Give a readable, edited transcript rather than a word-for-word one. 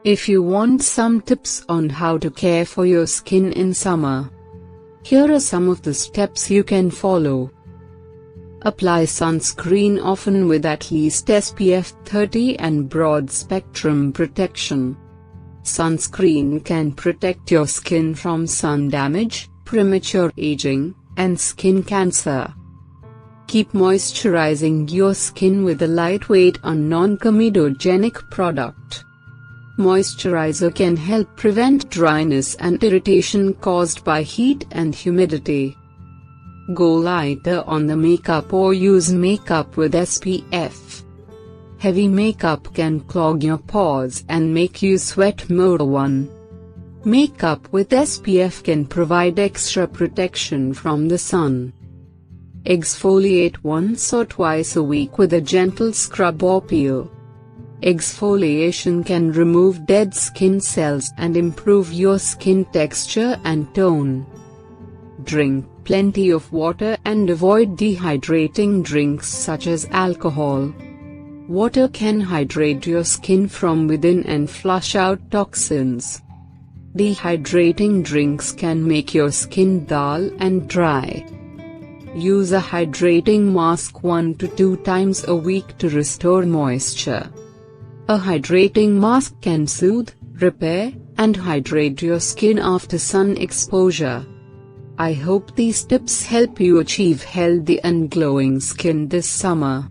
If you want some tips on how to care for your skin in summer, here are some of the steps you can follow. Apply sunscreen often with at least SPF 30 and broad spectrum protection. Sunscreen can protect your skin from sun damage, premature aging, and skin cancer. Keep moisturizing your skin with a lightweight and non-comedogenic product. Moisturizer can help prevent dryness and irritation caused by heat and humidity. Go lighter on the makeup or use makeup with SPF. Heavy makeup can clog your pores and make you sweat more. Makeup with SPF can provide extra protection from the sun. Exfoliate once or twice a week with a gentle scrub or peel. Exfoliation can remove dead skin cells and improve your skin texture and tone. Drink plenty of water and avoid dehydrating drinks such as alcohol. Water can hydrate your skin from within and flush out toxins. Dehydrating drinks can make your skin dull and dry. Use a hydrating mask 1 to 2 times a week to restore moisture. A hydrating mask can soothe, repair, and hydrate your skin after sun exposure. I hope these tips help you achieve healthy and glowing skin this summer.